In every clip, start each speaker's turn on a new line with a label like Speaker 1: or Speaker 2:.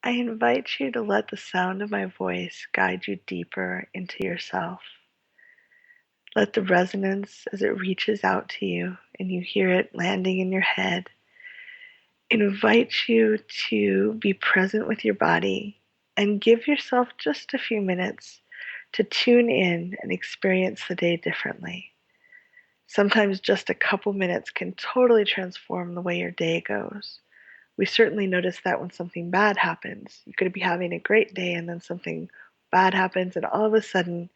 Speaker 1: I invite you to let the sound of my voice guide you deeper into yourself. Let the resonance as it reaches out to you and you hear it landing in your head invite you to be present with your body and give yourself just a few minutes to tune in and experience the day differently. Sometimes just a couple minutes can totally transform the way your day goes. We certainly notice that when something bad happens. You could be having a great day and then something bad happens, and all of a sudden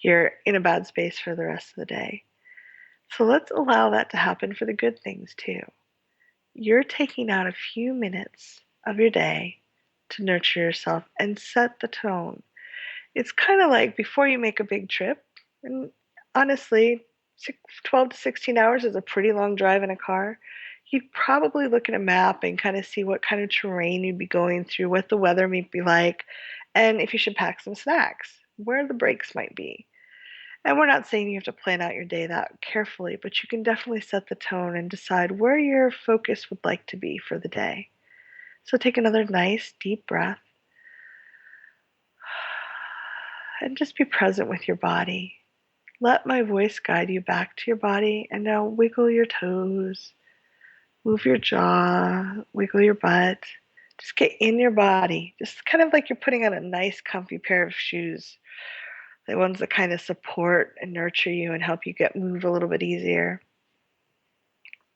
Speaker 1: you're in a bad space for the rest of the day. So let's allow that to happen for the good things too. You're taking out a few minutes of your day to nurture yourself and set the tone. It's kind of like before you make a big trip, and honestly, 12 to 16 hours is a pretty long drive in a car. You'd probably look at a map and kind of see what kind of terrain you'd be going through, what the weather might be like, and if you should pack some snacks, where the breaks might be. And we're not saying you have to plan out your day that carefully, but you can definitely set the tone and decide where your focus would like to be for the day. So take another nice deep breath and just be present with your body. Let my voice guide you back to your body, and now wiggle your toes, move your jaw, wiggle your butt. Just get in your body, just kind of like you're putting on a nice comfy pair of shoes, the ones that kind of support and nurture you and help you get move a little bit easier.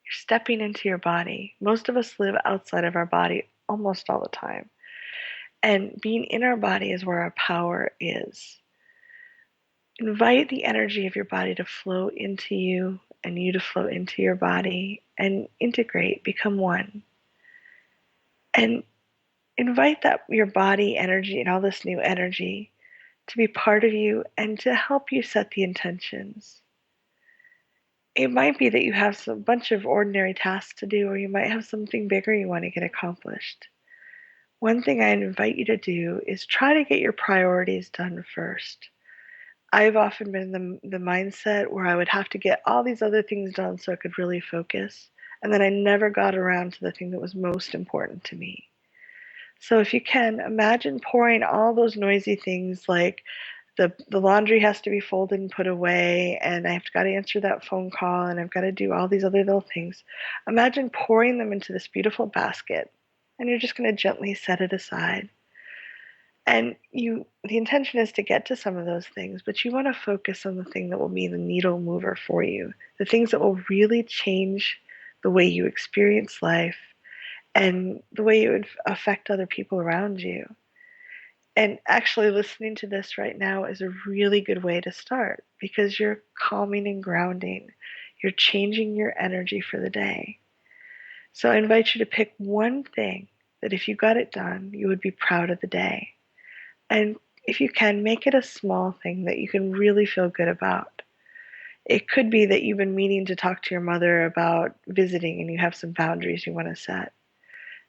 Speaker 1: You're stepping into your body. Most of us live outside of our body almost all the time. And being in our body is where our power is. Invite the energy of your body to flow into you and you to flow into your body and integrate, become one. And invite that your body energy and all this new energy to be part of you and to help you set the intentions. It might be that you have some bunch of ordinary tasks to do, or you might have something bigger you want to get accomplished. One thing I invite you to do is try to get your priorities done first. I've often been in the mindset where I would have to get all these other things done so I could really focus, and then I never got around to the thing that was most important to me. So if you can, imagine pouring all those noisy things like the laundry has to be folded and put away, and I've got to answer that phone call, and I've got to do all these other little things. Imagine pouring them into this beautiful basket, and you're just going to gently set it aside. And the intention is to get to some of those things, but you want to focus on the thing that will be the needle mover for you, the things that will really change the way you experience life and the way it would affect other people around you. And actually, listening to this right now is a really good way to start because you're calming and grounding. You're changing your energy for the day. So I invite you to pick one thing that if you got it done, you would be proud of the day. And if you can, make it a small thing that you can really feel good about. It could be that you've been meaning to talk to your mother about visiting and you have some boundaries you want to set.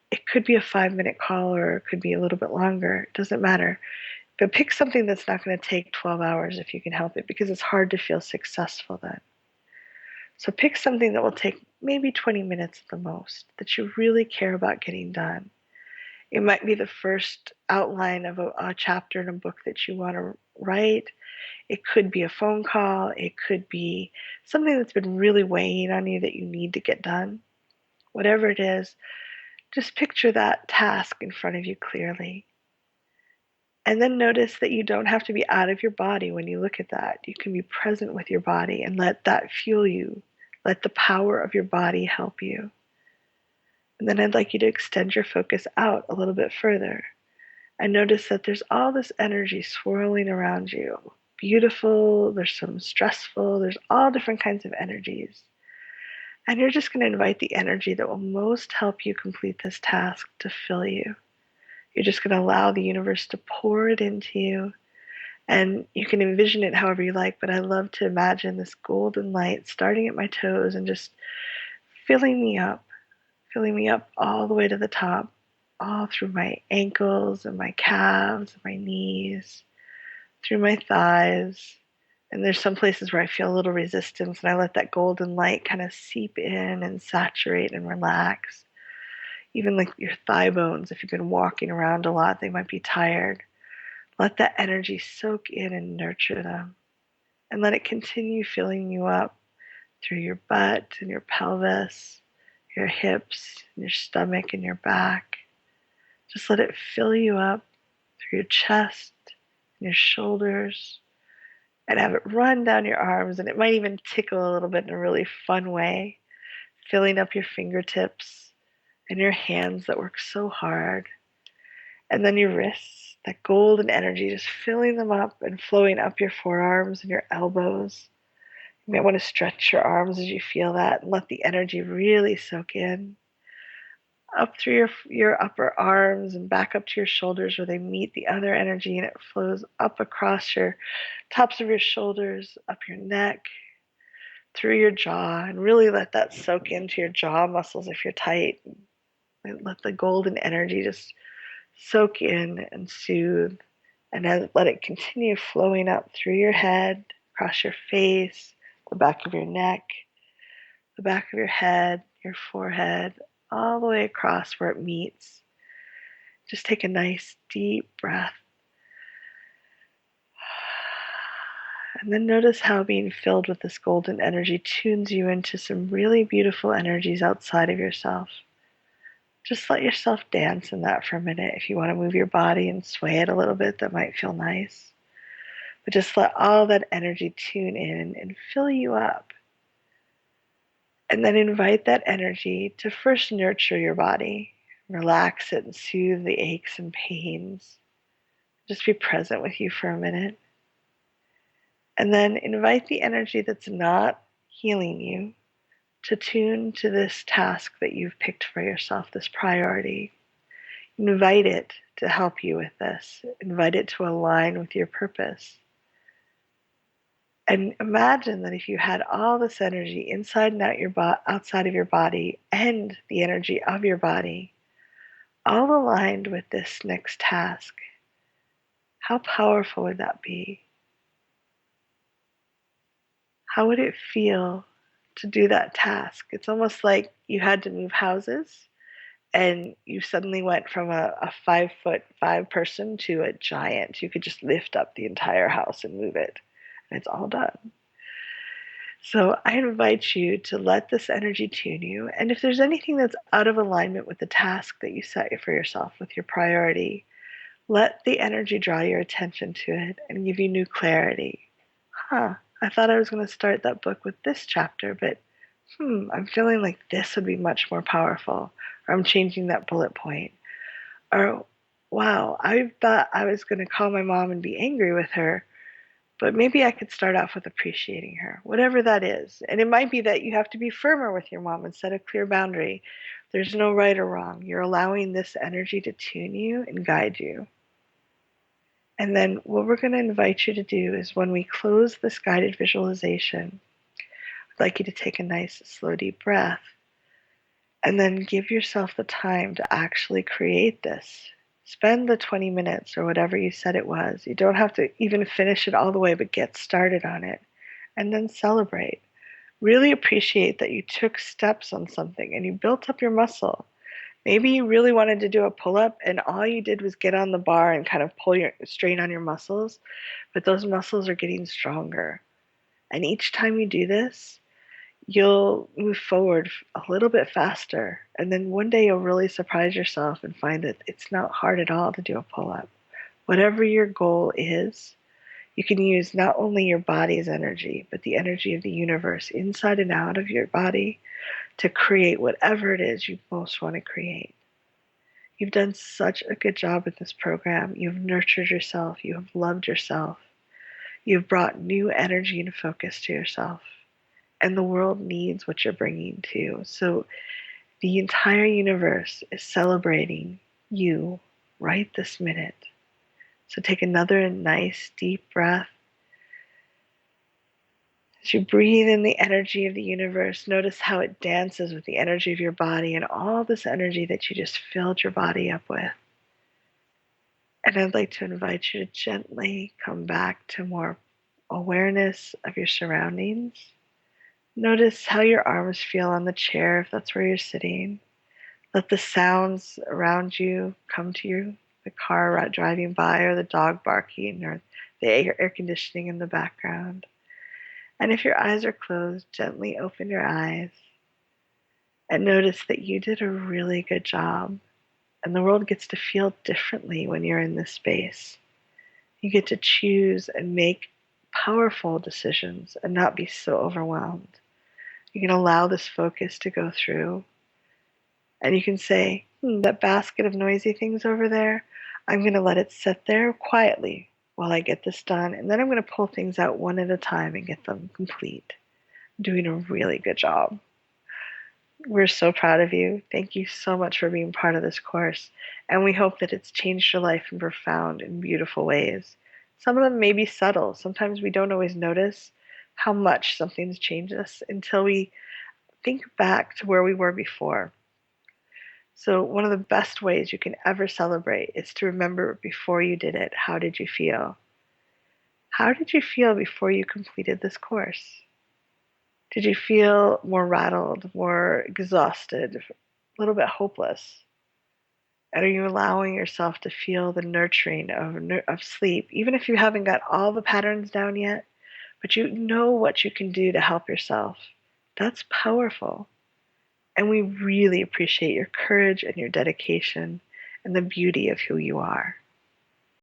Speaker 1: It could be a 5-minute call or it could be a little bit longer. It doesn't matter. But pick something that's not going to take 12 hours if you can help it, because it's hard to feel successful then. So pick something that will take maybe 20 minutes at the most, that you really care about getting done. It might be the first outline of a chapter in a book that you want to write. It could be a phone call. It could be something that's been really weighing on you that you need to get done. Whatever it is, just picture that task in front of you clearly. And then notice that you don't have to be out of your body when you look at that. You can be present with your body and let that fuel you. Let the power of your body help you. And then I'd like you to extend your focus out a little bit further and notice that there's all this energy swirling around you. Beautiful, there's some stressful, there's all different kinds of energies. And you're just going to invite the energy that will most help you complete this task to fill you. You're just going to allow the universe to pour it into you. And you can envision it however you like, but I love to imagine this golden light starting at my toes and just filling me up all the way to the top, all through my ankles and my calves and my knees, through my thighs. And there's some places where I feel a little resistance, and I let that golden light kind of seep in and saturate and relax. Even like your thigh bones, if you've been walking around a lot, they might be tired. Let that energy soak in and nurture them. And let it continue filling you up through your butt and your pelvis, your hips, and your stomach and your back. Just let it fill you up through your chest and your shoulders, and have it run down your arms. And it might even tickle a little bit in a really fun way, filling up your fingertips and your hands that work so hard. And then your wrists, that golden energy, just filling them up and flowing up your forearms and your elbows. You might want to stretch your arms as you feel that and let the energy really soak in. Up through your upper arms and back up to your shoulders where they meet the other energy, and it flows up across your tops of your shoulders, up your neck, through your jaw, and really let that soak into your jaw muscles if you're tight. And let the golden energy just soak in and soothe, and then let it continue flowing up through your head, across your face, the back of your neck, the back of your head, your forehead, all the way across where it meets. Just take a nice deep breath. And then notice how being filled with this golden energy tunes you into some really beautiful energies outside of yourself. Just let yourself dance in that for a minute. If you want to move your body and sway it a little bit, that might feel nice. But just let all that energy tune in and fill you up. And then invite that energy to first nurture your body. Relax it and soothe the aches and pains. Just be present with you for a minute. And then invite the energy that's not healing you to tune to this task that you've picked for yourself, this priority. Invite it to help you with this. Invite it to align with your purpose. And imagine that if you had all this energy inside and outside of your body, and the energy of your body, all aligned with this next task, how powerful would that be? How would it feel to do that task? It's almost like you had to move houses and you suddenly went from a 5'5" person to a giant. You could just lift up the entire house and move it, and it's all done. So I invite you to let this energy tune you. And if there's anything that's out of alignment with the task that you set for yourself, with your priority, let the energy draw your attention to it and give you new clarity. I thought I was going to start that book with this chapter, but I'm feeling like this would be much more powerful. Or I'm changing that bullet point. Or, wow, I thought I was going to call my mom and be angry with her, but maybe I could start off with appreciating her, whatever that is. And it might be that you have to be firmer with your mom and set a clear boundary. There's no right or wrong. You're allowing this energy to tune you and guide you. And then what we're going to invite you to do is, when we close this guided visualization, I'd like you to take a nice, slow, deep breath, and then give yourself the time to actually create this. Spend the 20 minutes or whatever you said it was. You don't have to even finish it all the way, but get started on it. And then celebrate. Really appreciate that you took steps on something and you built up your muscle. Maybe you really wanted to do a pull-up and all you did was get on the bar and kind of strain on your muscles, but those muscles are getting stronger. And each time you do this, you'll move forward a little bit faster. And then one day you'll really surprise yourself and find that it's not hard at all to do a pull-up. Whatever your goal is, you can use not only your body's energy, but the energy of the universe inside and out of your body to create whatever it is you most want to create. You've done such a good job with this program. You've nurtured yourself. You have loved yourself. You've brought new energy and focus to yourself. And the world needs what you're bringing too. So the entire universe is celebrating you right this minute. So take another nice deep breath. As you breathe in the energy of the universe, notice how it dances with the energy of your body and all this energy that you just filled your body up with. And I'd like to invite you to gently come back to more awareness of your surroundings. Notice how your arms feel on the chair if that's where you're sitting. Let the sounds around you come to you, the car driving by, or the dog barking, or the air conditioning in the background. And if your eyes are closed, gently open your eyes and notice that you did a really good job. And the world gets to feel differently when you're in this space. You get to choose and make powerful decisions and not be so overwhelmed. You can allow this focus to go through, and you can say, that basket of noisy things over there, I'm going to let it sit there quietly while I get this done, and then I'm going to pull things out one at a time and get them complete. I'm doing a really good job. We're so proud of you. Thank you so much for being part of this course, and we hope that it's changed your life in profound and beautiful ways. Some of them may be subtle. Sometimes we don't always notice how much something's changed us until we think back to where we were before. So one of the best ways you can ever celebrate is to remember before you did it, how did you feel? How did you feel before you completed this course? Did you feel more rattled, more exhausted, a little bit hopeless? And are you allowing yourself to feel the nurturing of sleep, even if you haven't got all the patterns down yet, but you know what you can do to help yourself? That's powerful. And we really appreciate your courage and your dedication and the beauty of who you are.